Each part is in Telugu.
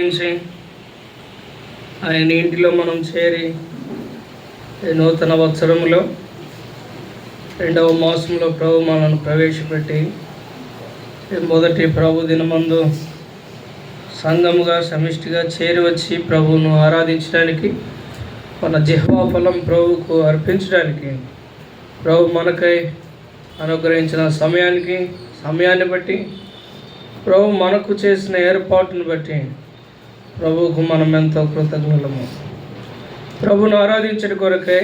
అనుగ్రహించి ఆయన ఇంటిలో మనం చేరి ఈ నూతన వత్సరంలో 2వ మాసంలో ప్రభు మనల్ని ప్రవేశపెట్టి మొదటి ప్రభు దినమందు సంఘముగా సమిష్టిగా చేరి వచ్చి ప్రభువును ఆరాధించడానికి, మన జిహ్వా ఫలం ప్రభువుకు అర్పించడానికి ప్రభు మనకై అనుగ్రహించిన సమయాన్ని బట్టి, ప్రభు మనకు చేసిన ఏర్పాటును బట్టి ప్రభువుకు మనం ఎంతో కృతజ్ఞులము. ప్రభువును ఆరాధించడం కొరకై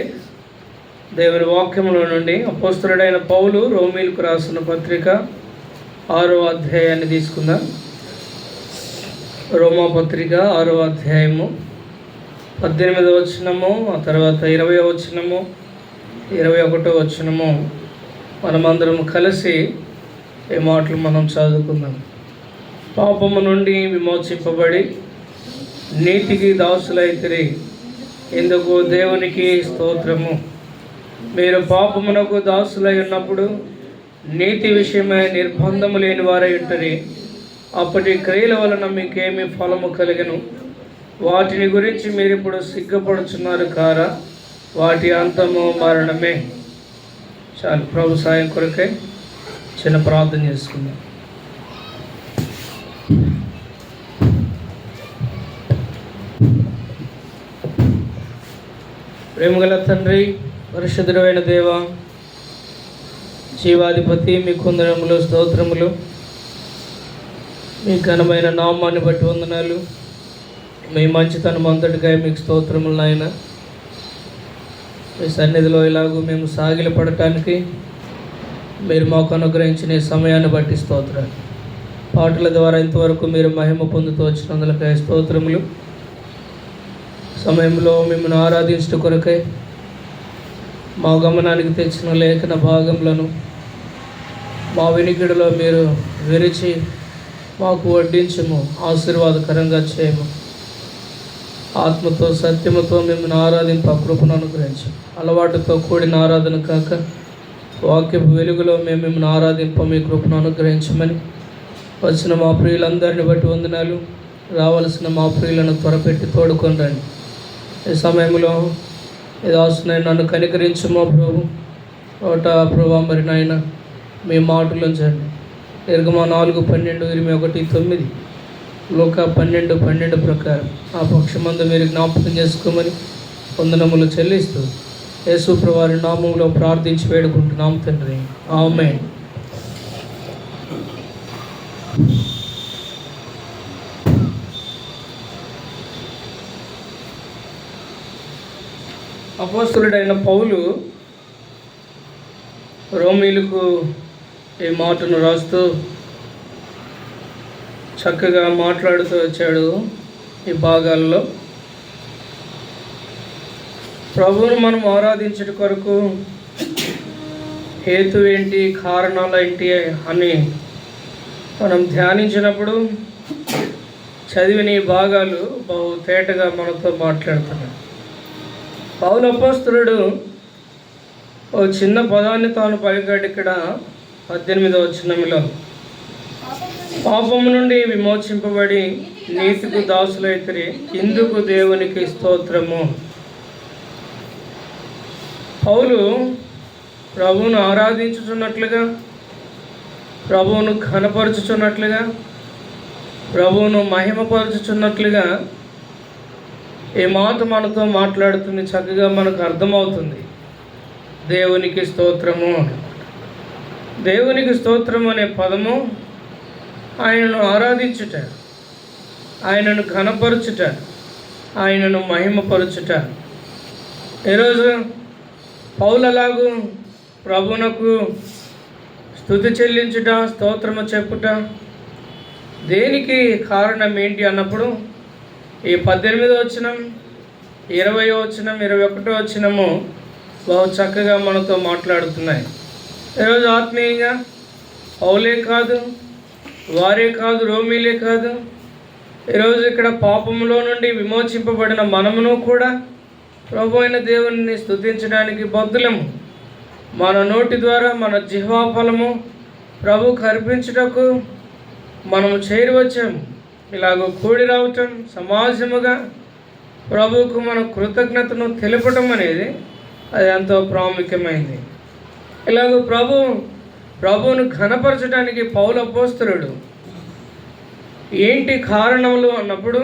దేవుని వాక్యములో నుండి అపోస్తలుడైన పౌలు రోమీలకు రాసిన పత్రిక 6వ అధ్యాయాన్ని తీసుకుందాం. రోమా పత్రిక 6వ అధ్యాయము 18వ వచనము, ఆ తర్వాత 20వ వచనము, 21వ వచనము మనమందరం కలిసి ఈ మాటలు మనం చదువుకుందాం. పాపము నుండి విమోచింపబడి నీతికి దాసులైతిరి, ఇందుకు దేవునికి స్తోత్రము. మీరు పాపమునకు దాసులై ఉన్నప్పుడు నీతి విషయమై నిర్బంధము లేని వారై ఉంటరి. అప్పటి క్రియల వలన మీకేమి ఫలము కలిగను? వాటిని గురించి మీరు ఇప్పుడు సిగ్గుపడుచున్నారు కారా? వాటి అంతము మరణమే. చాలు. ప్రభు సాయం కొరకై చిన్న ప్రార్థన చేసుకుందాం. ప్రేమగల తండ్రి, పరిశుద్ధుడైన దేవ, జీవాధిపతి, మీ కొందరములు స్తోత్రములు. మీ ఘనమైన నామాన్ని బట్టి వందనాలు. మీ మంచితనం అంతటిగా మీకు స్తోత్రములు నాయన. మీ సన్నిధిలో ఇలాగూ మేము సాగిలపడటానికి మీరు మాకు అనుగ్రహించిన ఈ సమయాన్ని బట్టి స్తోత్రాలు. పాటల ద్వారా ఇంతవరకు మీరు మహిమ పొందుతూ వచ్చినందులకై స్తోత్రములు. సమయంలో మిమ్మల్ని ఆరాధించట కొరకై మా గమనానికి తెచ్చిన లేఖన భాగములను మా వినికిడిలో మీరు విరిచి మాకు వడ్డించము, ఆశీర్వాదకరంగా చేయము. ఆత్మతో సత్యముతో మిమ్మల్ని ఆరాధింప కృపను అనుగ్రహించు. అలవాటుతో కూడిన ఆరాధన కాక వాక్యపు వెలుగులో మేము మిమ్మల్ని ఆరాధింప మీ కృపను అనుగ్రహించమని వచ్చిన మా ప్రియులందరిని బట్టి వందనాలు. రావలసిన మా ప్రియులను త్వరపెట్టి తోడుకొని రండి. ఈ సమయంలో ఇది అవసరం, నన్ను కనికరించమో ప్రభు. ప్రభా మరి నాయన మీ మాటలు ఉంచండి. నిర్గమ 4:12, 21:9, లూకా 12:12 ప్రకారం ఆ పక్షమందు మీరు జ్ఞాపకం చేసుకోమని వందనములు చెల్లిస్తూ యేసు ప్రభువారి నామములో ప్రార్థించి వేడుకుంటున్నాం తండ్రి. ఆమేన్. అపోస్తలుడైన పౌలు రోమీలకు ఈ మాటను రాస్తూ చక్కగా మాట్లాడుతూ వచ్చాడు. ఈ భాగాల్లో ప్రభువును మనం ఆరాధించడం కొరకు హేతు ఏంటి, కారణాలు ఏంటి అని మనం ధ్యానించినప్పుడు చదివిన ఈ భాగాలు బహు తేటగా మనతో మాట్లాడుతున్నాడు. పౌలు అపోస్తలుడు ఓ చిన్న పదాన్ని తాను పలికాడు. ఇక్కడ 18వ వచనంలో పాపము నుండి విమోచింపబడి నీతికి దాసులైతిరి, ఇందుకు దేవునికి స్తోత్రము. పౌలు ప్రభువును ఆరాధించుచున్నట్లుగా, ప్రభువును ఘనపరచుచున్నట్లుగా, ప్రభువును మహిమపరచుచున్నట్లుగా ఈ మాట మనతో మాట్లాడుతుంది. చక్కగా మనకు అర్థమవుతుంది. దేవునికి స్తోత్రము. దేవునికి స్తోత్రం అనే పదము ఆయనను ఆరాధించుట, ఆయనను ఘనపరచుట, ఆయనను మహిమపరచుట. ఈరోజు పౌలలాగు ప్రభువునకు స్తుతి చెల్లించుట, స్తోత్రము చెప్పుట దేనికి కారణం ఏంటి అన్నప్పుడు ఈ 18వ వచనం, 20వ వచనం, 21వ వచనము బహు చక్కగా మనతో మాట్లాడుతున్నాయి. ఈరోజు ఆత్మీయంగా పౌలే కాదు, వారే కాదు, రోమీలే కాదు, ఈరోజు ఇక్కడ పాపములో నుండి విమోచింపబడిన మనమును కూడా ప్రభు అయిన దేవుని స్తుతించడానికి బద్దులము. మన నోటి ద్వారా మన జిహ్వా ఫలము ప్రభుకు అర్పించుటకు మనము చేరువచ్చాము. ఇలాగ కూడి రావటం, సమాజముగా ప్రభువుకు మన కృతజ్ఞతను తెలపటం అనేది అది ఎంతో ప్రాముఖ్యమైంది. ఇలాగ ప్రభువును ఘనపరచడానికి పౌలు అపోస్తలుడు ఏంటి కారణములు అన్నప్పుడు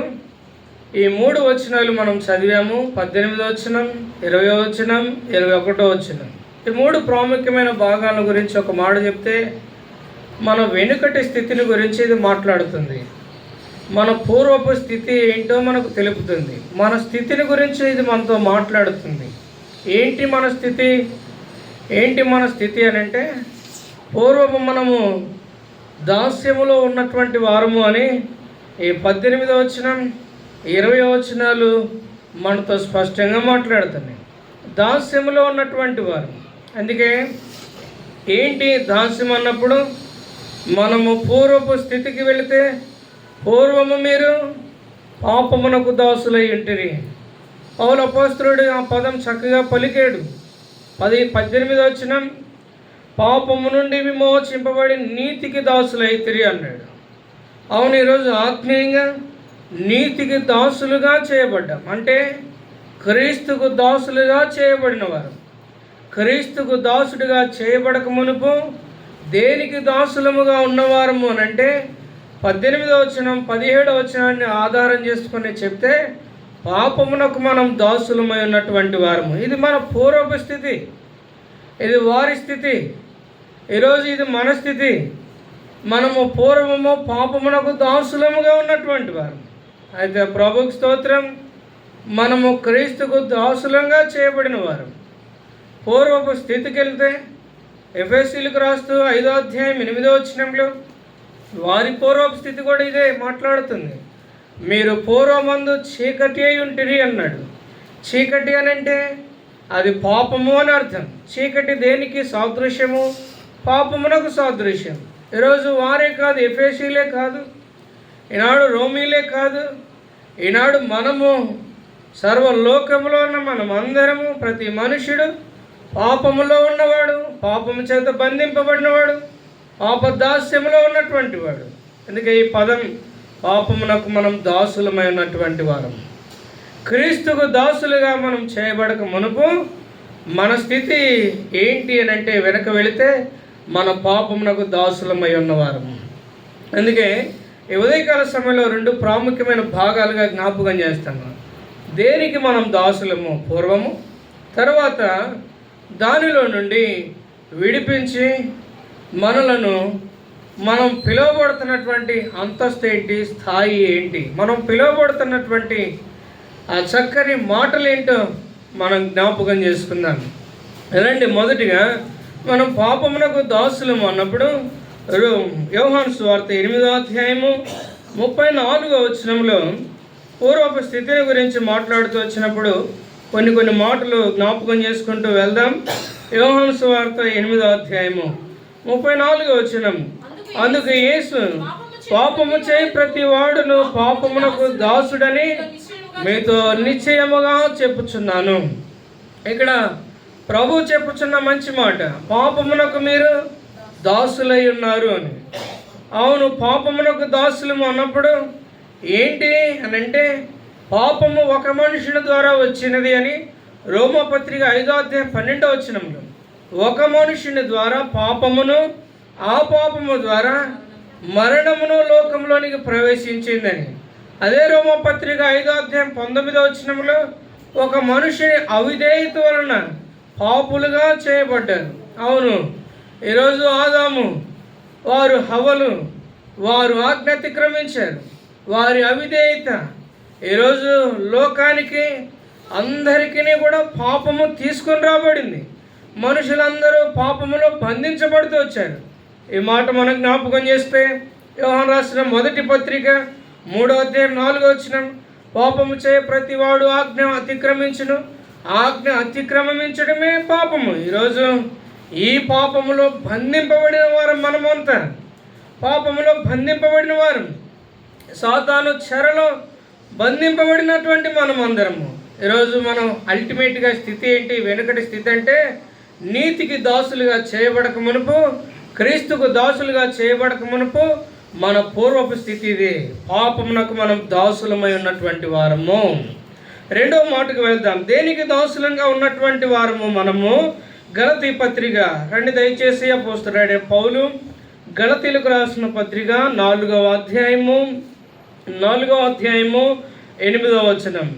ఈ 3 వచనాలు మనం చదివాము. 18వ వచనం, 20వ వచనం, 21వ వచనం. ఈ 3 ప్రాముఖ్యమైన భాగాల గురించి ఒక మాట చెప్తే మన వెనుకటి స్థితిని గురించి ఇది మాట్లాడుతుంది. మన పూర్వపు స్థితి ఏంటో మనకు తెలుపుతుంది. మన స్థితిని గురించి ఇది మనతో మాట్లాడుతుంది. ఏంటి మన స్థితి అని అంటే, పూర్వము మనము దాస్యములో ఉన్నటువంటి వారము అని ఈ 18వ వచనం, 20వ వచనాలు మనతో స్పష్టంగా మాట్లాడుతున్నాయి. దాస్యములో ఉన్నటువంటి వారు. అందుకే ఏంటి దాస్యం అన్నప్పుడు, మనము పూర్వపు స్థితికి వెళితే, పూర్వము మీరు పాపమునకు దాసులై ఉంటిరి. పౌలు అపోస్తలుడు ఆ పదం చక్కగా పలికాడు. 18వ వచనం, పాపము నుండి విమోచింపబడి నీతికి దాసులైతిరి అన్నాడు. అవును, ఈరోజు ఆత్మీయంగా నీతికి దాసులుగా చేయబడ్డాం. అంటే క్రీస్తుకు దాసులుగా చేయబడిన వారు. క్రీస్తుకు దాసుడిగా చేయబడక మునుపు దేనికి దాసులముగా ఉన్నవారము అని అంటే 18వ వచనం, 17వ వచనాన్ని ఆధారం చేసుకుని చెప్తే పాపమునకు మనం దాసులమై ఉన్నటువంటి వారము. ఇది మన పూర్వపు స్థితి, ఇది వారి స్థితి. ఈరోజు ఇది మన స్థితి. మనము పూర్వము పాపమునకు దాసులముగా ఉన్నటువంటి వారు. అయితే ప్రభుకు స్తోత్రం, మనము క్రీస్తుకు దాసులంగా చేయబడిన వారు. పూర్వపు స్థితికి వెళ్తే ఎఫెసీయులకు రాస్తూ 5వ అధ్యాయం 8వ వచనంలో వారి పూర్వపు స్థితి కూడా ఇదే మాట్లాడుతుంది. మీరు పూర్వమందు చీకటి అయి ఉంటిరి అన్నాడు. చీకటి అని అంటే అది పాపము అని అర్థం. చీకటి దేనికి సాదృశ్యము? పాపమునకు సాదృశ్యం. ఈరోజు వారే కాదు, ఎఫెసీయులే కాదు, ఈనాడు రోమీలే కాదు, ఈనాడు మనము సర్వలోకములో ఉన్న మనం అందరము, ప్రతి మనుష్యుడు పాపములో ఉన్నవాడు, పాపము చేత బంధింపబడినవాడు, పాపదాస్యములో ఉన్నటువంటి వాడు. అందుకే ఈ పదం, పాపమునకు మనం దాసులమై ఉన్నటువంటి వారం. క్రీస్తుకు దాసులుగా మనం చేయబడక మునుపు మన స్థితి ఏంటి అని అంటే, వెనక వెళితే మన పాపమునకు దాసులమై ఉన్నవారము. అందుకే ఈ ఉదయకాల సమయంలో 2 ప్రాముఖ్యమైన భాగాలుగా జ్ఞాపకం చేస్తాను. దేనికి మనం దాసులము పూర్వము, తర్వాత దానిలో నుండి విడిపించి మనలను, మనం పిలువబడుతున్నటువంటి అంతస్తు ఏంటి, స్థాయి ఏంటి, మనం పిలువబడుతున్నటువంటి ఆ చక్కని మాటలు ఏంటో మనం జ్ఞాపకం చేసుకుందాం. రండి, మొదటిగా మనం పాపమునకు దాసులము అన్నప్పుడు యోహాను సువార్త 8వ అధ్యాయము 34వ వచనంలో పూర్వపు స్థితిని గురించి మాట్లాడుతూ వచ్చినప్పుడు కొన్ని మాటలు జ్ఞాపకం చేసుకుంటూ వెళ్దాం. యోహాను సువార్త 8వ అధ్యాయము 34వ వచనం, అందుకు యేసు, పాపము చేయి ప్రతి వాడును పాపమునకు దాసుడని మీతో నిశ్చయముగా చెప్పుచున్నాను. ఇక్కడ ప్రభు చెప్పుచున్న మంచి మాట, పాపమునకు మీరు దాసులై ఉన్నారు అని. అవును, పాపమునకు దాసులము అన్నప్పుడు ఏంటి అని అంటే, పాపము ఒక మనుషుని ద్వారా వచ్చినది అని రోమపత్రిక 5వ అధ్యాయం 12వ వచనంలో, ఒక మనుషుని ద్వారా పాపమును, ఆ పాపము ద్వారా మరణమును లోకంలోనికి ప్రవేశించిందని. అదే రోమపత్రిక 5వ అధ్యాయం 19వ వచనంలో, ఒక మనుషుని అవిధేయత వలన పాపులుగా చేయబడ్డారు. అవును, ఈరోజు ఆదాము, వారు హవ్వలు, వారు ఆజ్ఞ అతిక్రమించారు. వారి అవిధేయత ఈరోజు లోకానికి అందరికీ కూడా పాపము తీసుకొని రాబడింది. మనుషులందరూ పాపములో బంధించబడుతూ వచ్చారు. ఈ మాట మనం జ్ఞాపకం చేస్తే యోహాను రాసిన మొదటి పత్రిక 3వ అధ్యాయం 4వ వచనం, పాపము చేయ ప్రతివాడు ఆజ్ఞ అతిక్రమించును, ఆజ్ఞ అతిక్రమించడమే పాపము. ఈరోజు ఈ పాపములో బంధింపబడిన వారు మనమంతా, పాపములో బంధింపబడిన వారు, సాతాను చెరలో బంధింపబడినటువంటి మనం అందరము. ఈరోజు మనం అల్టిమేట్గా స్థితి ఏంటి, వెనుకటి స్థితి అంటే నీతికి దాసులుగా చేయబడక మునుపు, క్రీస్తుకు దాసులుగా చేయబడక మునుపు మన పూర్వపు స్థితి ఇది. పాపమునకు మనం దాసులమై ఉన్నటువంటి వారము. రెండవ మాటకు వెళ్దాం. దేనికి దాసులంగా ఉన్నటువంటి వారము మనము? గలతీ పత్రిక రండి దయచేసి. అపోస్తలుడైన పౌలు గలతీలకు రాసిన పత్రిక 4వ అధ్యాయము 8వ వచనం.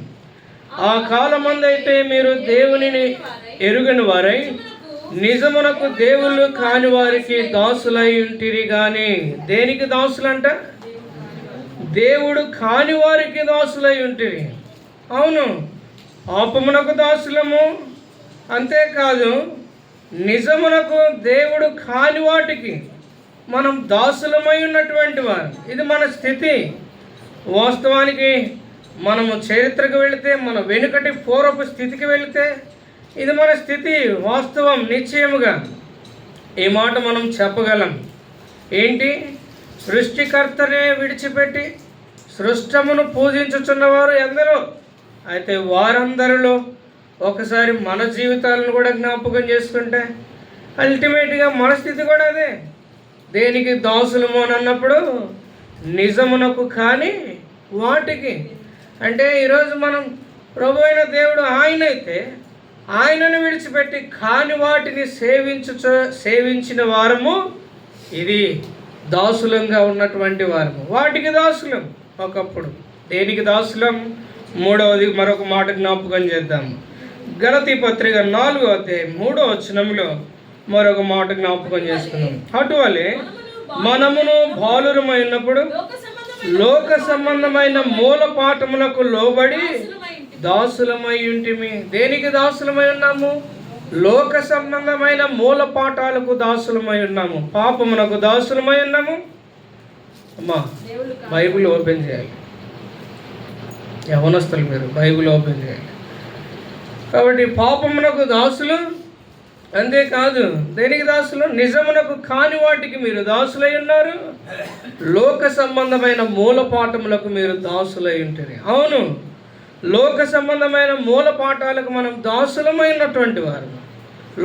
ఆ కాలమందైతే మీరు దేవునిని ఎరుగని వారై నిజమునకు దేవుళ్ళు కాని వారికి దాసులై ఉంటిరి. గాని దేనికి దాసులంట? దేవుడు కాని వారికి దాసులై ఉంటిరి. అవును, పాపమునకు దాసులము, అంతేకాదు నిజమునకు దేవుడు కాని వాటికి మనం దాసులమై ఉన్నటువంటి వారు. ఇది మన స్థితి. వాస్తవానికి మనము చరిత్రకు వెళితే, మన వెనుకటి పూర్వపు స్థితికి వెళితే ఇది మన స్థితి. వాస్తవం, నిశ్చయముగా ఈ మాట మనం చెప్పగలం. ఏంటి? సృష్టికర్తనే విడిచిపెట్టి సృష్టమును పూజించుచున్నవారు ఎందరో. అయితే వారందరిలో ఒకసారి మన జీవితాలను కూడా జ్ఞాపకం చేసుకుంటే అల్టిమేట్గా మన స్థితి కూడా అదే. దేనికి దాసులము అని అన్నప్పుడు నిజమునకు కానీ వాటికి. అంటే ఈరోజు మనం ప్రభు అయిన దేవుడు ఆయనైతే ఆయనను విడిచిపెట్టి కాని వాటిని సేవించిన వారము. ఇది దాసులంగా ఉన్నటువంటి వారము. వాటికి దాసులం ఒకప్పుడు. దేనికి దాసులం? మూడవది మరొక మాట జ్ఞాపకం చేద్దాము. గలతీ పత్రిక 4వ అధ్యాయం 3వ వచనంలో మరొక మాట జ్ఞాపకం చేసుకున్నాం. అటువలే మనమును బాలురమై ఉన్నప్పుడు లోక సంబంధమైన మూల పాఠములకు లోబడి దాసులమై ఉంటిమి. దేనికి దాసులమై ఉన్నాము? లోక సంబంధమైన మూల పాఠాలకు దాసులమై ఉన్నాము. పాపమునకు దాసులమై ఉన్నాము. అమ్మా, బైబిల్ ఓపెన్ చేయాలి. యవనస్తులు మీరు బైబిల్ ఓపెన్ చేయాలి. కాబట్టి పాపమునకు దాసులు, అంతేకాదు దేనికి దాసులు? నిజమునకు కాని వాటికి మీరు దాసులై ఉన్నారు. లోక సంబంధమైన మూల పాఠములకు మీరు దాసులై ఉంటారు. అవును, లోక సంబంధమైన మూల పాఠాలకు మనం దాసులమైనటువంటి వారు.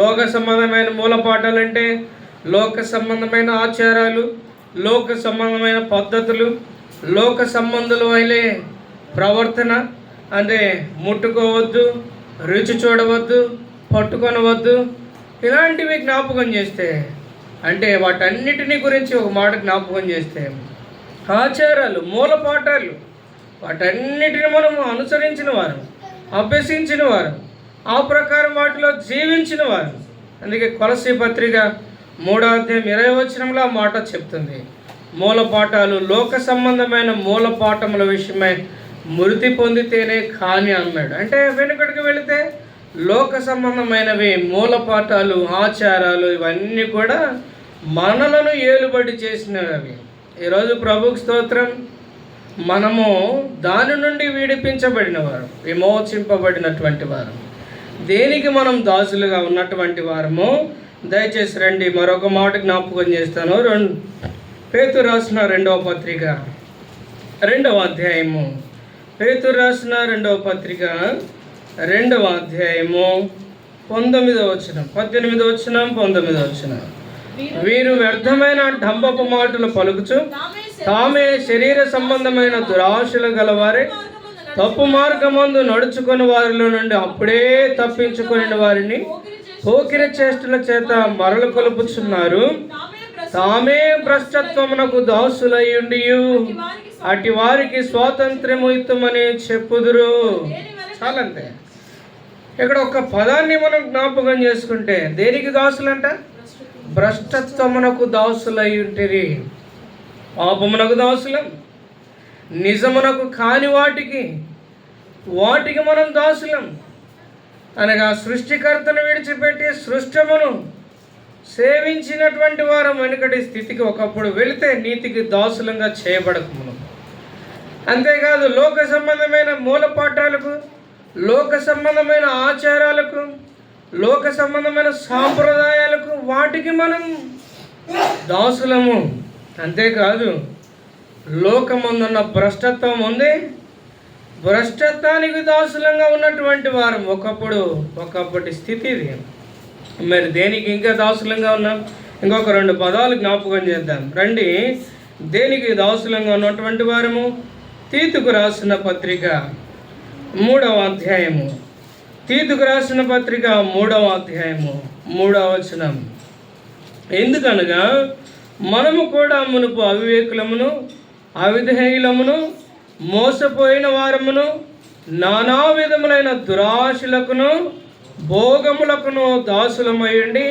లోక సంబంధమైన మూల పాఠాలు అంటే లోక సంబంధమైన ఆచారాలు, లోక సంబంధమైన పద్ధతులు, లోక సంబంధులు అయిలే ప్రవర్తన. అంటే ముట్టుకోవద్దు, రుచి చూడవద్దు, పట్టుకొనవద్దు, ఇలాంటివి జ్ఞాపకం చేస్తే, అంటే వాటన్నిటిని గురించి ఒక మాట జ్ఞాపకం చేస్తే, ఆచారాలు, మూల పాఠాలు, వాటన్నిటిని మనము అనుసరించిన వారు, అభ్యసించిన వారు, ఆ ప్రకారం వాటిలో జీవించిన వారు. అందుకే కొలస్సీ పత్రిక 3వ అధ్యాయం 20వ వచనంలో ఆ మాట చెప్తుంది. మూల పాఠాలు, లోక సంబంధమైన మూల పాఠముల విషయమై మృతి పొందితేనే కాని అన్నాడు. అంటే వెనుకడికి వెళితే లోక సంబంధమైనవి మూల పాఠాలు, ఆచారాలు, ఇవన్నీ కూడా మనలను ఏలుబడి చేసినవి. ఈరోజు ప్రభుకు స్తోత్రం, మనము దాని నుండి విడిపించబడిన వారు, విమోచింపబడినటువంటి వారు. దేనికి మనం దాసులుగా ఉన్నటువంటి వారము? దయచేసి రండి మరొక మాట జ్ఞాపకం చేస్తాను. పేతురు రాసిన 2వ పత్రిక 2వ అధ్యాయము. పేతురు రాసిన 2వ పత్రిక 2వ అధ్యాయము 19వ వచనం, 18వ వచనం, 19వ వచనం. వీరు వ్యర్థమైన డంబపు మాటలు పలుకుచు తామే శరీర సంబంధమైన దురాశలు గలవారే తప్పు మార్గమందు నడుచుకుని వారిలో నుండి అప్పుడే తప్పించుకుని వారిని పోకిరి చేష్టల చేత మరలు కొలుపుచున్నారు. తామే భ్రష్టత్వమునకు దాసులయ్యుండి అటు వారికి స్వాతంత్ర్యము ఇత్తుమని చెప్పుదురు. చాలంతే. ఇక్కడ ఒక పదాన్ని మనం జ్ఞాపకం చేసుకుంటే, దేనికి దాసులంట? భ్రష్టత్వమునకు దాసులయ్యుంటిరి. పాపమునకు దాసులం, నిజమునకు కాని వాటికి మనం దాసులం. అనగా సృష్టికర్తను విడిచిపెట్టి సృష్టమును సేవించినటువంటి వారం వెనుకటి స్థితికి ఒకప్పుడు వెళితే నీతికి దాసులంగా చేయబడకమును. అంతేకాదు లోక సంబంధమైన మూల పాఠాలకు, లోక సంబంధమైన ఆచారాలకు, లోక సంబంధమైన సాంప్రదాయాలకు, వాటికి మనం దాసులము. అంతేకాదు లోకమందున్న భ్రష్టత్వం ఉంది, భ్రష్టత్వానికి దాసులంగా ఉన్నటువంటి వారం ఒకప్పటి స్థితి ఇది. మరి దేనికి ఇంకా దాసులంగా ఉన్నాం? ఇంకొక 2 పదాలు జ్ఞాపకం చేద్దాం రండి. దేనికి దాసులంగా ఉన్నటువంటి వారము? తీతుకు రాసిన పత్రిక 3వ అధ్యాయము, తీతుకు రాసిన పత్రిక 3వ అధ్యాయము 3వ వచనం. ఎందుకనగా మనము కూడా మునుపు అవివేకులమును, అవిధేయులమును, మోసపోయిన వారమును, నానా విధములైన దురాశలకును భోగములకును దాసులమయ్యండి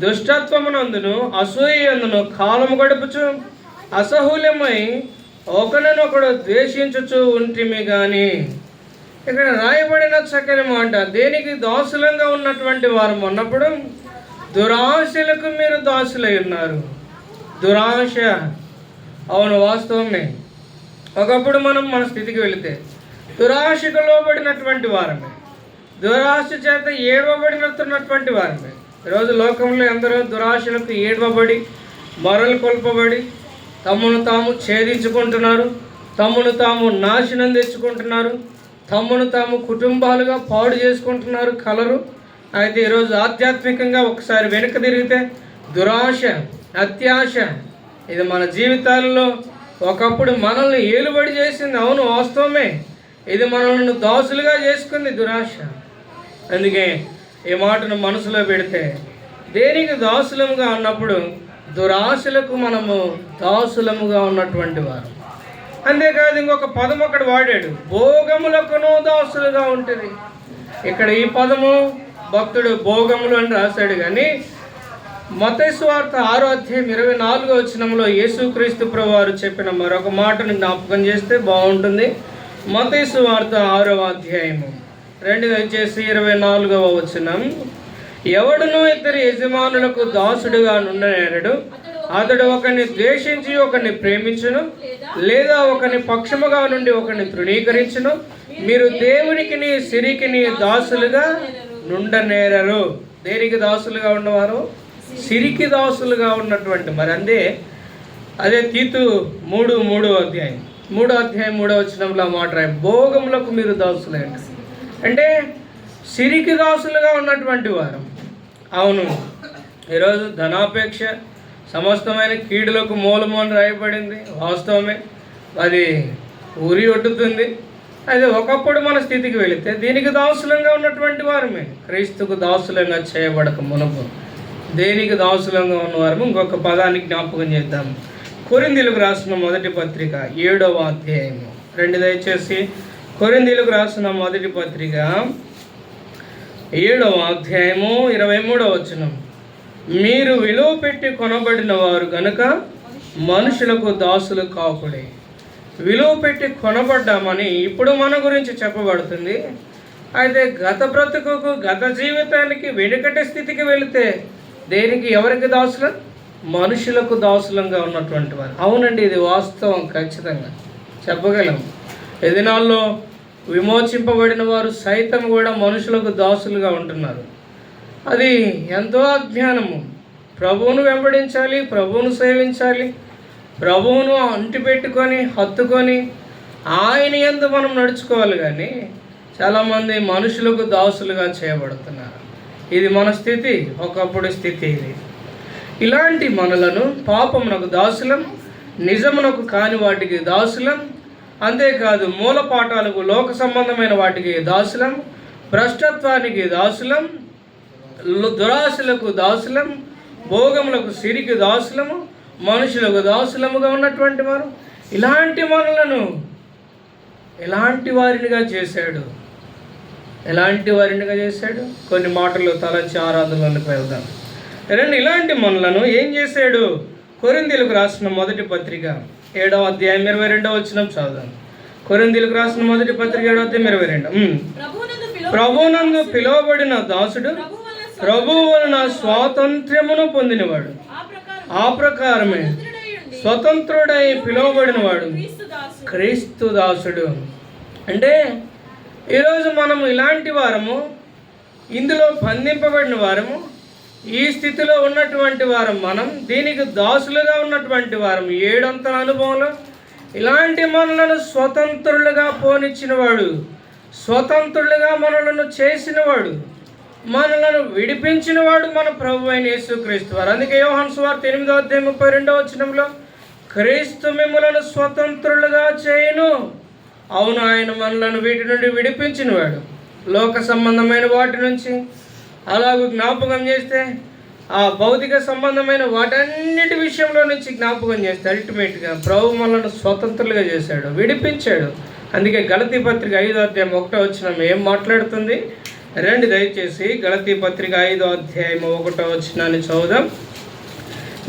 దుష్టత్వమునందును అసూయందును కాలము గడుపుచు అసహూల్యమై ఒకరినొకడు ద్వేషించుచు ఉంటిమి. కానీ ఇక్కడ రాయబడిన చక్కని మాట, దేనికి దాసులంగా ఉన్నటువంటి వారు అన్నప్పుడు దురాశలకు మీరు దాసులై ఉన్నారు. దురాశ, అవును వాస్తవమే. ఒకప్పుడు మనం మన స్థితికి వెళితే దురాశకు లోబడినటువంటి వారమే, దురాశ చేత ఏడవబడినటువంటి వారమే. ఈరోజు లోకంలో ఎందరో దురాశలకు ఏడవబడి మరలు కొల్పబడి తమను తాము ఛేదించుకుంటున్నారు, తమను తాము నాశనం తెచ్చుకుంటున్నారు, తమను తాము కుటుంబాలుగా పాడు చేసుకుంటున్నారు కలరు. అయితే ఈరోజు ఆధ్యాత్మికంగా ఒకసారి వెనుక తిరిగితే దురాశ, అత్యాశ ఇది మన జీవితాలలో ఒకప్పుడు మనల్ని ఏలుబడి చేసింది. అవును వాస్తవమే, ఇది మనల్ని దాసులుగా చేసుకుంది దురాశ. అందుకే ఈ మాటను మనసులో పెడితే దేనికి దాసులముగా ఉన్నప్పుడు దురాశలకు మనము దాసులముగా ఉన్నటువంటి వారు. అంతేకాదు ఇంకొక పదం ఒకటి వాడాడు, భోగములకును దాసులుగా ఉంటుంది. ఇక్కడ ఈ పదము భక్తుడు భోగములు అని రాశాడు. కానీ మత్తయి సువార్త 6వ అధ్యాయం 24వ వచనంలో యేసుక్రీస్తు ప్రభువారు చెప్పిన మరొక మాటను జ్ఞాపకం చేస్తే బాగుంటుంది. మత్తయి సువార్త 6వ అధ్యాయము 24వ వచనం, ఎవడును ఇద్దరు యజమానులకు దాసుడుగా నుండనేరడు, అతడు ఒకరిని ద్వేషించి ఒకరిని ప్రేమించును, లేదా ఒకరిని పక్షముగా నుండి ఒకరిని తృణీకరించును. మీరు దేవునికిని సిరికిని దాసులుగా నుండనేరరు. దేనికి దాసులుగా ఉన్నవారు? సిరికి దాసులుగా ఉన్నటువంటి. మరి అదే తీతు 3వ అధ్యాయం 3వ వచనంలో మాట భోగములకు మీరు దాసులేండి అంటే సిరికి దాసులుగా ఉన్నటువంటి వారు. అవును, ఈరోజు ధనాపేక్ష సమస్తమైన కీడులకు మూలము అని రాయబడింది. వాస్తవమే, అది ఊరి ఒడ్డుతుంది. అయితే ఒకప్పుడు మన స్థితికి వెళితే దీనికి దాసులంగా ఉన్నటువంటి వారమే. క్రీస్తుకు దాసులంగా చేయబడక మునుపు దేనికి దాసులంగా ఉన్నవారము. ఇంకొక పదాన్ని జ్ఞాపకం చేద్దాం. కొరింథీయులకు రాసిన మొదటి పత్రిక 7వ అధ్యాయము దయచేసి కొరింథీయులకు రాసిన మొదటి పత్రిక 7వ అధ్యాయము 23వ వచనం, మీరు విలువ పెట్టి కొనబడిన వారు గనుక మనుషులకు దాసులు కాకుడే. విలువ పెట్టి కొనబడ్డామని ఇప్పుడు మన గురించి చెప్పబడుతుంది. అయితే గత బ్రతుకుకు, గత జీవితానికి వెనుకటి స్థితికి వెళితే దేనికి, ఎవరికి దాసులం? మనుషులకు దాసులంగా ఉన్నటువంటి వారు. అవునండి, ఇది వాస్తవం. ఖచ్చితంగా చెప్పగలం. ఈ దినాల్లో విమోచింపబడిన వారు సైతం కూడా మనుషులకు దాసులుగా ఉంటున్నారు. అది ఎంతో అజ్ఞానము. ప్రభువును వెంబడించాలి, ప్రభువును సేవించాలి, ప్రభువును అంటిపెట్టుకొని హత్తుకొని ఆయన యందు మనం నడుచుకోవాలి. కానీ చాలామంది మనుషులకు దాసులుగా చేయబడుతున్నారు. ఇది మన స్థితి, ఒకప్పుడు స్థితి ఇది. ఇలాంటి మనలను పాపమునకు దాసులం, నిజమునకు కాని వాటికి దాసులం, అంతేకాదు మూలపాఠాలకు, లోక సంబంధమైన వాటికి దాసులం, భ్రష్టత్వానికి దాసులం, దురాశలకు దాసులం, భోగములకు సిరికి దాసులము, మనుషులకు దాసులముగా ఉన్నటువంటి వారు. ఇలాంటి మనలను ఎలాంటి వారినిగా చేశాడు? కొన్ని మాటలు తలచి ఆరాధనలోకి వెళ్దాం. ఇలాంటి మనలను ఏం చేశాడు? కొరింథీయులకు రాసిన మొదటి పత్రిక 7వ అధ్యాయం 22వ వచనం చదువుదాం. కొరింథీయులకు రాసిన మొదటి పత్రిక 7వ అధ్యాయం 22. ప్రభువునందు పిలువబడిన దాసుడు ప్రభువు వలన స్వాతంత్ర్యమును పొందినవాడు, ఆ ప్రకారమే స్వతంత్రుడై పిలువబడినవాడు క్రీస్తు దాసుడు. అంటే ఈరోజు మనము ఇలాంటి వారము, ఇందులో బంధింపబడిన వారము, ఈ స్థితిలో ఉన్నటువంటి వారం మనం, దీనికి దాసులుగా ఉన్నటువంటి వారం. 7 అంతల అనుభవంలో ఇలాంటి మనలను స్వతంత్రులుగా పోనిచ్చినవాడు, స్వతంత్రులుగా మనలను చేసినవాడు, మనలను విడిపించినవాడు మన ప్రభు అయిన యేసుక్రీస్తు వారు. అందుకే యోహాను సువార్త 8వ అధ్యాయం 32వ వచనంలో క్రీస్తు మిమ్ములను స్వతంత్రులుగా చేయను. అవును, ఆయన మనలను వీటి నుండి విడిపించినవాడు. లోక సంబంధమైన వాటి నుంచి అలాగూ జ్ఞాపకం చేస్తే, ఆ భౌతిక సంబంధమైన వాటన్నిటి విషయంలో నుంచి జ్ఞాపకం చేస్తే అల్టిమేట్గా ప్రభు మనలను స్వతంత్రులుగా చేశాడు, విడిపించాడు. అందుకే గలతీ పత్రిక 5వ అధ్యాయం 1వ వచనం ఏం మాట్లాడుతుంది? రండి దయచేసి గలతీ పత్రిక 5వ అధ్యాయం 1వ వచనాన్ని చదువుదాం.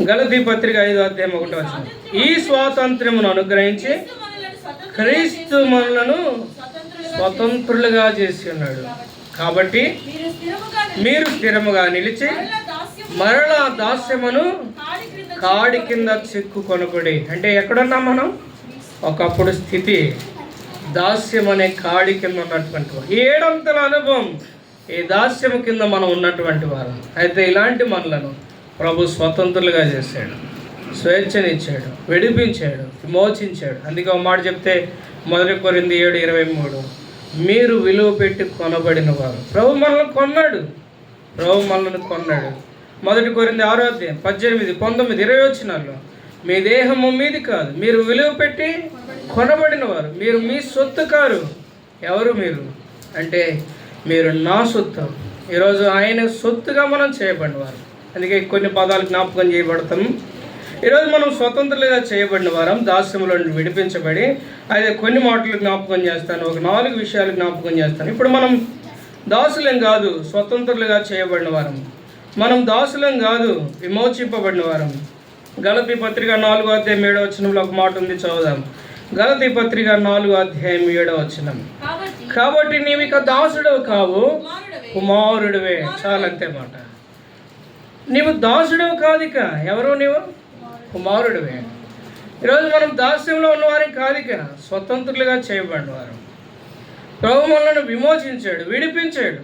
గలతీ పత్రిక 5వ అధ్యాయం 1వ వచనం. ఈ స్వాతంత్ర్యమును అనుగ్రహించి క్రీస్తు మనలను స్వతంత్రులుగా చేసి ఉన్నాడు. కాబట్టి మీరు స్థిరముగా నిలిచి మరలా దాస్యమును కాడి కింద చిక్కుకొనకుడి. అంటే ఎక్కడున్నాం మనం? ఒకప్పుడు స్థితి దాస్యం అనే కాడి కింద ఉన్నటువంటి వారు. 7 అంతల అనుభవం ఈ దాస్యము కింద మనం ఉన్నటువంటి వారు. అయితే ఇలాంటి మనలను ప్రభు స్వతంత్రులుగా చేశాడు, స్వేచ్ఛనిచ్చాడు, విడిపించాడు, విమోచించాడు. అందుకే ఒక మాట చెప్తే 1 కొరింథీ 7:23, మీరు విలువ పెట్టి కొనబడిన వారు. ప్రభు మనల్ని కొన్నాడు, ప్రభు మనల్ని కొన్నాడు. 1 కొరింథీ 6వ అధ్యాయం 18, 19, 20 వచనాల్లో మీ దేహము మీది కాదు, మీరు విలువ పెట్టి కొనబడిన వారు. మీరు మీ సొత్తు కారు. ఎవరు మీరు అంటే మీరు నా సొత్తు. ఈరోజు ఆయన సొత్తుగా మనం చేయబడిన వారు. అందుకే కొన్ని పదాలు జ్ఞాపకం చేయబడతాము. ఈరోజు మనం స్వతంత్రులుగా చేయబడిన వారం, దాస్యములో నుండి విడిపించబడి. అయితే కొన్ని మాటలు జ్ఞాపకం చేస్తాను, ఒక 4 విషయాలు జ్ఞాపకం చేస్తాను. ఇప్పుడు మనం దాసులం కాదు, స్వతంత్రులుగా చేయబడిన వారం. మనం దాసులం కాదు, విమోచింపబడిన వారం. గలతీ పత్రిక 4వ అధ్యాయం 7వ వచనంలో ఒక మాట ఉంది, చదువుదాం. గలతీ పత్రిక 4వ అధ్యాయం 7వ వచనం. కాబట్టి నీవిక దాసుడవు కావు, కుమారుడివే. చాలంతే మాట. నీవు దాసుడవు కాదు, ఇక ఎవరు నీవు? కుమారుడివే. ఈరోజు మనం దాస్యంలో ఉన్నవారి కాదు, ఇక స్వతంత్రులుగా చేయబడిన వారు. ప్రభు మనల్ని విమోచించాడు, విడిపించాడు,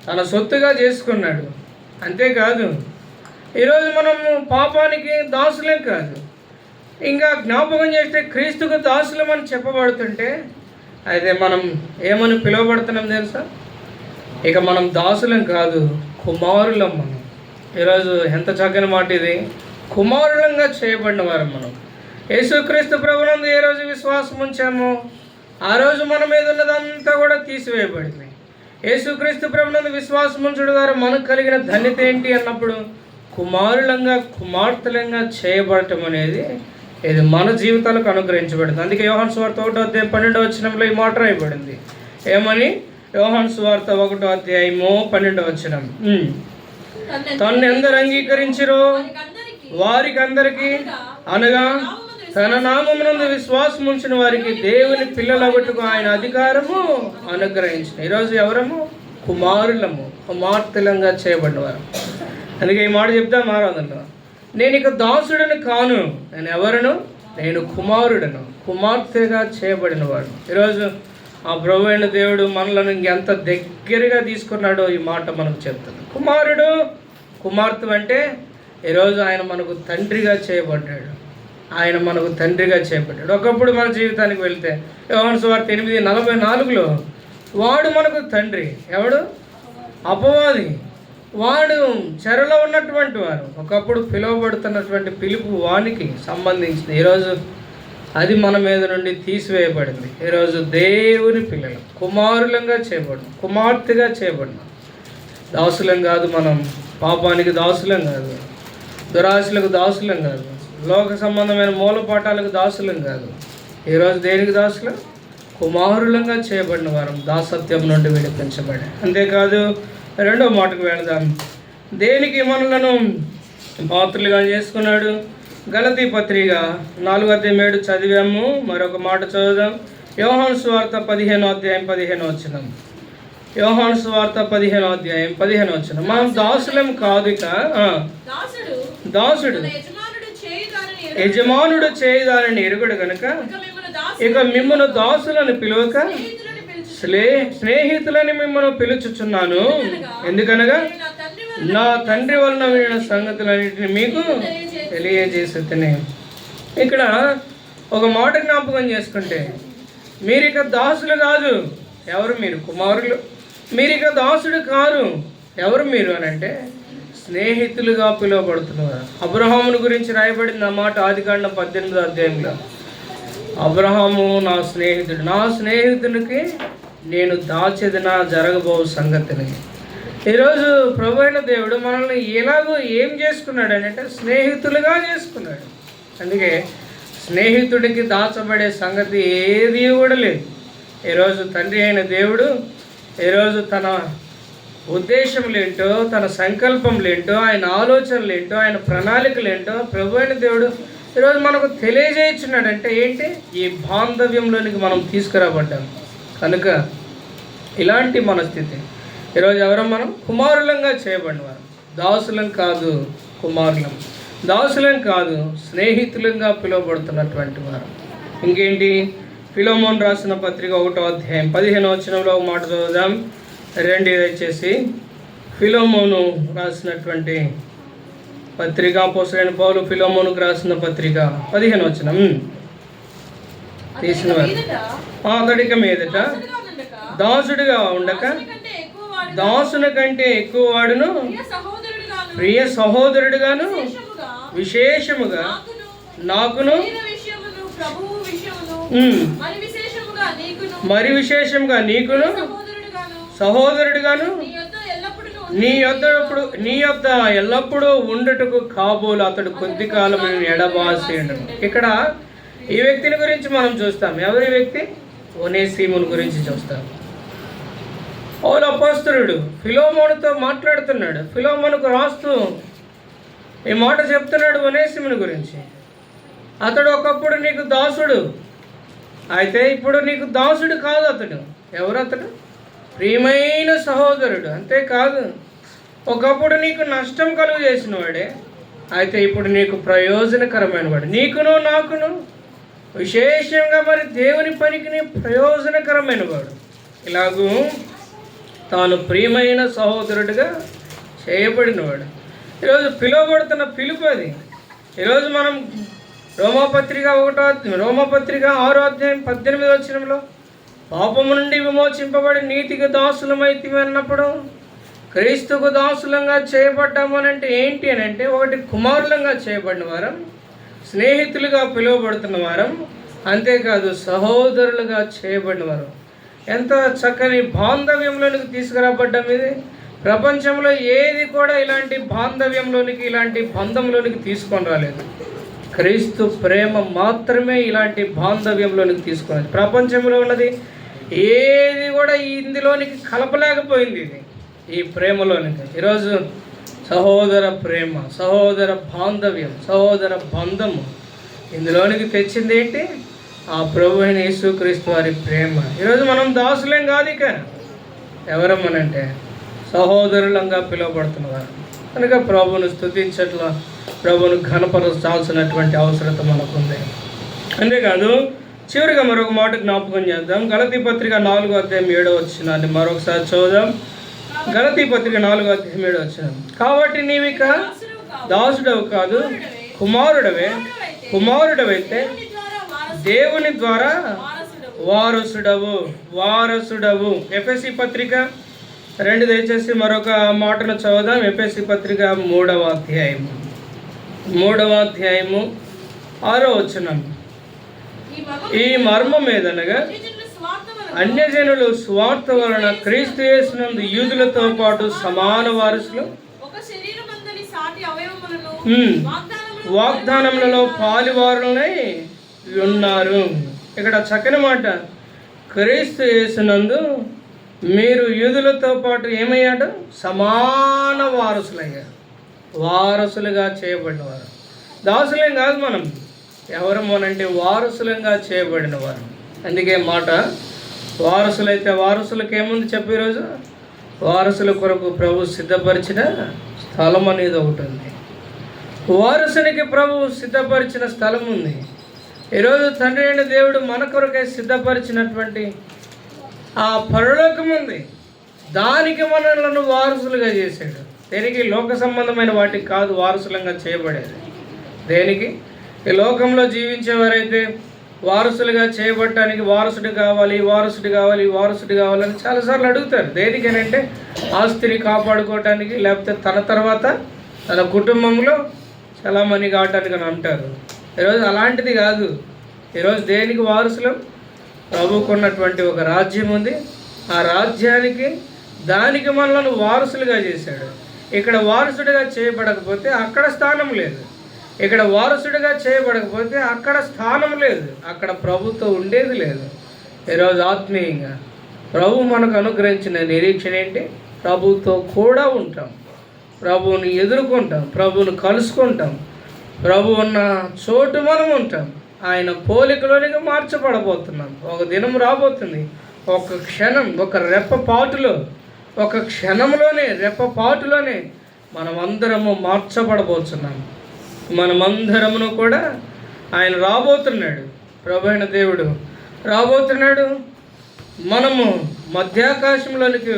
తన సొత్తుగా చేసుకున్నాడు. అంతేకాదు ఈరోజు మనము పాపానికి దాసులేం కాదు, ఇంకా జ్ఞాపకం చేస్తే క్రీస్తుకు దాసులమని చెప్పబడుతుంటే అయితే మనం ఏమని పిలువబడుతున్నాం తెలుసా? ఇక మనం దాసులం కాదు, కుమారులం మనం. ఈరోజు ఎంత చక్కని మాట ఇది! కుమారులంగా చేయబడిన వారు మనం. యేసుక్రీస్తు ప్రభునందు ఏ రోజు విశ్వాసం ఉంచామో ఆ రోజు మన మీద ఉన్నదంతా కూడా తీసివేయబడింది. యేసుక్రీస్తు ప్రభునందు విశ్వాసం ఉంచడం ద్వారా మనకు కలిగిన ధన్యత ఏంటి అన్నప్పుడు కుమారులంగా, కుమార్తెలంగా చేయబడటం అనేది ఇది మన జీవితాలకు అనుగ్రహించబడింది. అందుకే యోహాను సువార్త 1వ అధ్యాయం 12వ వచనంలో ఈ మాట రాయబడింది. ఏమని? యోహాను సువార్త 1వ అధ్యాయము 12వ వచనం. తన్ను ఎందరు అంగీకరించిరో వారికి అందరికీ, అనగా తన నామమునందు విశ్వాసం ఉంచిన వారికి దేవుని పిల్లలగొట్టుకు ఆయన అధికారము అనుగ్రహించిన. ఈరోజు ఎవరము? కుమారులము, కుమార్తెలంగా చేయబడినవారు. అందుకే ఈ మాట చెప్తాం ఆరాధనలో, నేను ఇక దాసుడను కాను, నేను ఎవరను? నేను కుమారుడను, కుమార్తెగా చేయబడినవాడు. ఈరోజు ఆ ప్రభు అయిన దేవుడు మనలను ఎంత దగ్గరగా తీసుకున్నాడో ఈ మాట మనకు చెప్తుంది. కుమారుడు, కుమార్తె అంటే ఈరోజు ఆయన మనకు తండ్రిగా చేయబడ్డాడు, ఆయన మనకు తండ్రిగా చేయబడ్డాడు. ఒకప్పుడు మన జీవితానికి వెళ్తే యోహాను సువార్త 8:44లో వాడు మనకు తండ్రి. ఎవడు? అపవాది. వాడు చెరలో ఉన్నటువంటి వారు, ఒకప్పుడు పిలువబడుతున్నటువంటి పిలుపు వానికి సంబంధించింది. ఈరోజు అది మన మీద నుండి తీసివేయబడింది. ఈరోజు దేవుని పిల్లలు, కుమారులంగా చేయబడిన, కుమార్తెగా చేయబడిన. దాసులం కాదు మనం, పాపానికి దాసులం కాదు, దురాశలకు దాసులం కాదు, లోక సంబంధమైన మూలపాఠాలకు దాసులం కాదు. ఈరోజు దేనికి దాసులం? కుమారులంగా చేయబడిన వారం, దాసత్యం నుండి విడిపించబడి. అంతేకాదు, రెండో మాటకు వెళదాం. దేనికి మనలను పాత్రలుగా చేసుకున్నాడు? గలతీ పత్రిక 4వ అధ్యాయం 7 చదివాము. మరొక మాట చదువుదాం. యోహాను సువార్త 15వ అధ్యాయం 15వ వచనం. యోహాను సువార్త 15వ అధ్యాయం 15వ వచనం. మనం దాసులం కాదు, ఇక దాసుడు యజమానుడు చేయదానని ఎరుగుడు కనుక ఇక మిమ్మల్ని దాసులను పిలువక స్నేహితులని మిమ్మల్ని పిలుచుచున్నాను. ఎందుకనగా నా తండ్రి వలన వినిన సంగతులన్నింటినీ మీకు తెలియజేసేతనే. ఇక్కడ ఒక మాట జ్ఞాపకం చేసుకుంటే, మీరిక దాసులు కాదు. ఎవరు మీరు? కుమారులు. మీరిక దాసుడు కారు. ఎవరు మీరు అని అంటే స్నేహితులుగా పిలువబడుతున్నారు. అబ్రహాముని గురించి రాయబడిన మాట ఆదికాండం 18వ అధ్యాయంలో, అబ్రహాము నా స్నేహితుడు, నా స్నేహితునికి నేను దాచెదిన జరగబో సంగతిని. ఈరోజు ప్రభు అయిన దేవుడు మనల్ని ఎలాగో ఏం చేసుకున్నాడు అంటే స్నేహితులుగా చేసుకున్నాడు. అందుకే స్నేహితుడికి దాచబడే సంగతి ఏది కూడా లేదు. ఈరోజు తండ్రి అయిన దేవుడు ఈరోజు తన ఉద్దేశంలేంటో, తన సంకల్పంలేంటో, ఆయన ఆలోచనలేంటో, ఆయన ప్రణాళికలేంటో ప్రభు అయిన దేవుడు ఈరోజు మనకు తెలియజేస్తున్నాడంటే ఏంటి? ఈ బాంధవ్యంలోనికి మనం తీసుకురాబడ్డాం కనుక ఇలాంటి మనస్థితి. ఈరోజు ఎవరో మనం కుమారులంగా చేయబడినవారు, దాసులం కాదు, కుమారులం, దాసులం కాదు, స్నేహితులంగా పిలువబడుతున్నటువంటి వారు. ఇంకేంటి? ఫిలోమోను రాసిన పత్రిక 1వ అధ్యాయం 15వ వచనంలో ఒక మాట చదువుదాం. రండి దయచేసి. ఫిలోమోను రాసినటువంటి పత్రిక, అపోస్తలుడైన పౌలు ఫిలోమోనుకు రాసిన పత్రిక 15వ వచనం. తీసిన వారు అతడిక మీదట దాసుడిగా ఉండక దాసుని కంటే ఎక్కువ వాడును, ప్రియ సహోదరుడుగాను, విశేషముగా నాకును, మరి విశేషంగా నీకును సహోదరుడుగాను నీ యొద్ద ఎల్లప్పుడూ ఉండుటకు కాబోలు అతడు కొద్ది కాలం ఎడబాసి ఉండను. ఇక్కడ ఈ వ్యక్తిని గురించి మనం చూస్తాం. ఎవరి వ్యక్తి? ఒనేసిమును గురించి చూస్తాం. పౌలు అపోస్తలుడు ఫిలోమోనుతో మాట్లాడుతున్నాడు. ఫిలోమోనుకు రాస్తూ ఈ మాట చెప్తున్నాడు ఒనేసిమును గురించి. అతడు ఒకప్పుడు నీకు దాసుడు, అయితే ఇప్పుడు నీకు దాసుడు కాదు. అతడు ఎవరు? అతడు ప్రియమైన సహోదరుడు. అంతేకాదు, ఒకప్పుడు నీకు నష్టం కలుగు చేసిన వాడే, అయితే ఇప్పుడు నీకు ప్రయోజనకరమైన వాడు. నీకును నాకును విశేషంగా మరి దేవుని పనికి ప్రయోజనకరమైన వాడు. ఇలాగూ తాను ప్రియమైన సహోదరుడిగా చేయబడినవాడు. ఈరోజు పిలువబడుతున్న పిలుపు అది. ఈరోజు మనం రోమాపత్రిక 6వ అధ్యాయం 18వ వచనంలో పాపము నుండి విమోచింపబడి నీతికి దాసులమైతివి అన్నప్పుడు క్రీస్తుకు దాసులంగా చేయబడ్డాము అని అంటే ఏంటి అని అంటే, ఒకటి కుమారులంగా చేయబడిన వారం, స్నేహితులుగా పిలువబడుతున్న వారం, అంతేకాదు సహోదరులుగా చేయబడిన వారు. ఎంత చక్కని బాంధవ్యంలోనికి తీసుకురాబడ్డాం. ఇది ప్రపంచంలో ఏది కూడా ఇలాంటి బాంధవ్యంలోనికి, ఇలాంటి బంధంలోనికి తీసుకొని రాలేదు. క్రీస్తు ప్రేమ మాత్రమే ఇలాంటి బాంధవ్యంలోనికి తీసుకున్నది. ప్రపంచంలో ఉన్నది ఏది కూడా ఇందులోనికి కలపలేకపోయింది. ఇది ఈ ప్రేమలోనికి. ఈరోజు సహోదర ప్రేమ, సహోదర బాంధవ్యం, సహోదర బంధము ఇందులోనికి తెచ్చింది ఏంటి? ఆ ప్రభు అయిన యేసుక్రీస్తు వారి ప్రేమ. ఈరోజు మనం దాసులేం కాదు, ఇక ఎవరమ్మనంటే సహోదరులంగా పిలువబడుతున్నవారు. కనుక ప్రభువును స్తుతించట్ల, ప్రభువును ఘనపరచాల్సినటువంటి అవసరత మనకుంది. అంతేకాదు, చివరిగా మరొక మాట జ్ఞాపకం చేద్దాం. గలతీ పత్రిక 4వ అధ్యాయం 7వ వచనాన్ని మరొకసారి చూద్దాం. గలతీ పత్రిక 4వ అధ్యాయం 7వ వచనం. కాబట్టి నీవిక దాసుడవు కాదు, కుమారుడవైతే దేవుని ద్వారా వారసుడవు. ఎఫెసీ పత్రిక 2 దయచేసి మరొక మాటను చదువుదాం. ఎఫెసీ పత్రిక 3వ అధ్యాయము 6వ వచనం. ఈ మర్మం ఏదనగా అన్యజనులు స్వార్థ వలన క్రీస్తు యేసునందు యూదులతో పాటు సమాన వారసులు, వాగ్దానములలో పాలువారులై ఉన్నారు. ఇక్కడ చక్కని మాట. క్రీస్తు యేసునందు మీరు యూదులతో పాటు ఏమయ్యాడు? సమాన వారసులయ్యారు. వారసులుగా చేయబడినవారు. దాసులేం కాదు మనం. ఎవరము అనంటే వారసులంగా చేయబడిన వారు. అందుకే మాట వారసులైతే వారసులకు ఏముంది చెప్పు. ఈరోజు వారసుల కొరకు ప్రభు సిద్ధపరిచిన స్థలం అనేది ఒకటి ఉంది. వారసునికి ప్రభు సిద్ధపరిచిన స్థలం ఉంది. ఈరోజు తండ్రి అయిన దేవుడు మన కొరకై సిద్ధపరిచినటువంటి ఆ పరలోకం ఉంది. దానికి మనలను వారసులుగా చేశాడు. దేనికి? లోక సంబంధమైన వాటికి కాదు వారసులంగా చేయబడేది. దేనికి? ఈ లోకంలో జీవించేవారైతే వారసులుగా చేయబడటానికి వారసుడు కావాలని చాలాసార్లు అడుగుతారు. దేనికనంటే ఆస్తిని కాపాడుకోవటానికి, లేకపోతే తన తర్వాత తన కుటుంబంలో చలామణి కావటానికి అని అంటారు. ఈరోజు అలాంటిది కాదు. ఈరోజు దేనికి వారసులం? ప్రభువుకున్నటువంటి ఒక రాజ్యం ఉంది. ఆ రాజ్యానికి దానికి మనలను వారసులుగా చేశాడు. ఇక్కడ వారసుడిగా చేయబడకపోతే అక్కడ స్థానం లేదు. ఇక్కడ వారసుడిగా చేయబడకపోతే అక్కడ స్థానం లేదు. అక్కడ ప్రభుతో ఉండేది లేదు. ఈరోజు ఆత్మీయంగా ప్రభు మనకు అనుగ్రహించిన నిరీక్షణ ఏంటి? ప్రభుతో కూడా ఉంటాం, ప్రభువుని ఎదుర్కొంటాం, ప్రభువుని కలుసుకుంటాం, ప్రభు ఉన్న చోటు మనం ఉంటాం. ఆయన పోలికలోనికి మార్చబడబోతున్నాం. ఒక దినం రాబోతుంది, ఒక క్షణం, ఒక రెప్పపాటులో, ఒక క్షణంలోనే, రెప్పపాటులోనే మనమందరము మార్చబడబోతున్నాం. మనమందరమును కూడా ఆయన రాబోతున్నాడు. ప్రభు అయిన దేవుడు రాబోతున్నాడు. మనము మధ్యాకాశంలోనికి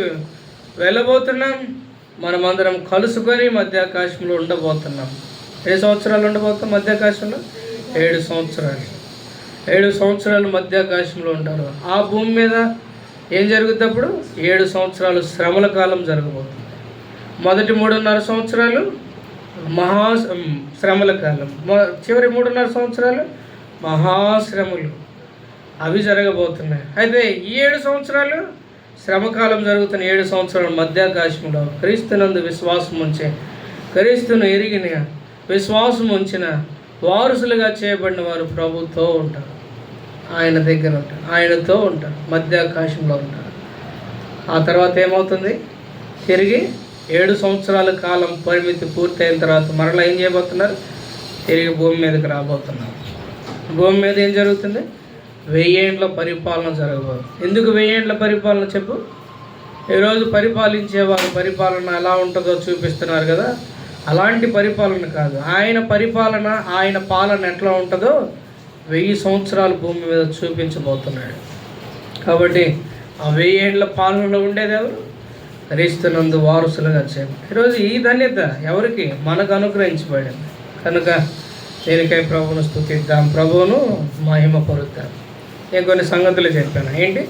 వెళ్ళబోతున్నాం. మనమందరం కలుసుకొని మధ్యాకాశంలో ఉండబోతున్నాం. 7 సంవత్సరాలు ఉండబోతాం మధ్యాకాశంలో. 7 సంవత్సరాలు 7 సంవత్సరాలు మధ్యాకాశంలో ఉంటారు. ఆ భూమి మీద ఏం జరుగుతుంది? అప్పుడు 7 సంవత్సరాలు శ్రమల కాలం జరగబోతుంది. మొదటి 3.5 సంవత్సరాలు శ్రమల కాలం, చివరి 3.5 సంవత్సరాలు మహాశ్రమలు అవి జరగబోతున్నాయి. అయితే ఈ 7 సంవత్సరాలు శ్రమకాలం జరుగుతున్న 7 సంవత్సరాల మధ్యాకాశంలో క్రీస్తునందు విశ్వాసం ఉంచే, క్రీస్తును ఎరిగిన, విశ్వాసం ఉంచిన వారసులుగా చేయబడిన వారు ప్రభుతో ఉంటారు. ఆయన దగ్గర ఉంటారు, ఆయనతో ఉంటారు, మధ్యాకాశంలో ఉంటారు. ఆ తర్వాత ఏమవుతుంది? తిరిగి 7 సంవత్సరాల కాలం పరిమితి పూర్తయిన తర్వాత మరలా ఏం చేయబోతున్నారు? తిరిగి భూమి మీదకి రాబోతున్నారు. భూమి మీద ఏం జరుగుతుంది? 1000 ఏండ్ల పరిపాలన జరగబోతుంది. ఎందుకు 1000 ఏండ్ల పరిపాలన చెప్పు? ఈరోజు పరిపాలించేవారు పరిపాలన ఎలా ఉంటుందో చూపిస్తున్నారు కదా. అలాంటి పరిపాలన కాదు. ఆయన పరిపాలన, ఆయన పాలన ఎట్లా ఉంటుందో 1000 సంవత్సరాలు భూమి మీద చూపించబోతున్నాడు. కాబట్టి ఆ 1000 ఏండ్ల పాలనలో ఉండేది ఎవరు? క్రీస్తునందు వారసులుగా చేయాలి. ఈరోజు ఈ ధన్యత ఎవరికి? మనకు అనుగ్రహించబడింది కనుక దీనికై ప్రభువును స్తుతిద్దాం, ప్రభువును మహిమపరుద్దాం. నేను కొన్ని సంగతులు చెప్పాను. ఏంటి?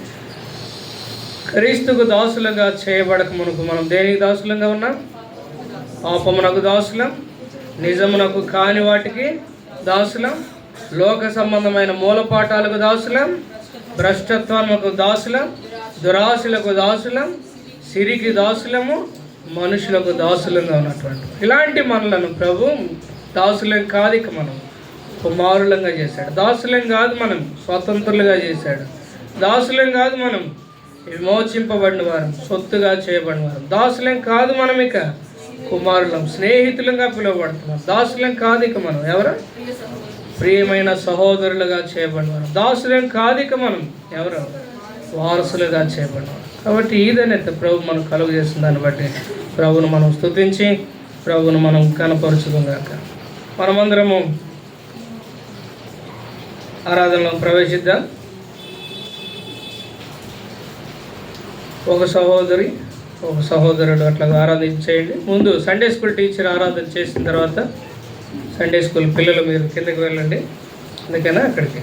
క్రీస్తుకు దాసులుగా చేయబడక మునుపు మనం దేనికి దాసులంగా ఉన్నాం? పాపమునకు దాసులం, నిజమునకు కాని వాటికి దాసులం, లోక సంబంధమైన మూలపాఠాలకు దాసులం, భ్రష్టత్వములకు దాసులం, దురాశలకు దాసులం, సిరికి దాసులము, మనుషులకు దాసులంగా ఉన్నటువంటి ఇలాంటి మనలను ప్రభు దాసులం కాదు, ఇక మనం కుమారులంగా చేశాడు. దాసులం కాదు, మనం స్వతంత్రులుగా చేశాడు. దాసులం కాదు, మనం విమోచింపబడిన వారు, సొత్తుగా చేయబడిన వారు. దాసులం కాదు, మనం ఇక కుమారులం, స్నేహితులుగా పిలువబడుతున్నాం. దాసులం కాదు, ఇక మనం ఎవరు? ప్రియమైన సహోదరులుగా చేయబడిన వారు. దాసులం కాదు, ఇక మనం ఎవరు? వారసులుగా చేయబడిన. కాబట్టి ఈదనైతే ప్రభు మనం కలుగు చేసిన దాన్ని బట్టి ప్రభువును మనం స్తుతించి ప్రభువును మనం కనపరుచుకుందాక మనమందరము ఆరాధనలో ప్రవేశిద్దాం. ఒక సహోదరి, ఒక సహోదరుడు అట్లా ఆరాధించేయండి. ముందు సండే స్కూల్ టీచర్ ఆరాధన చేసిన తర్వాత సండే స్కూల్ పిల్లలు మీరు కిందకి వెళ్ళండి. అందుకైనా అక్కడికి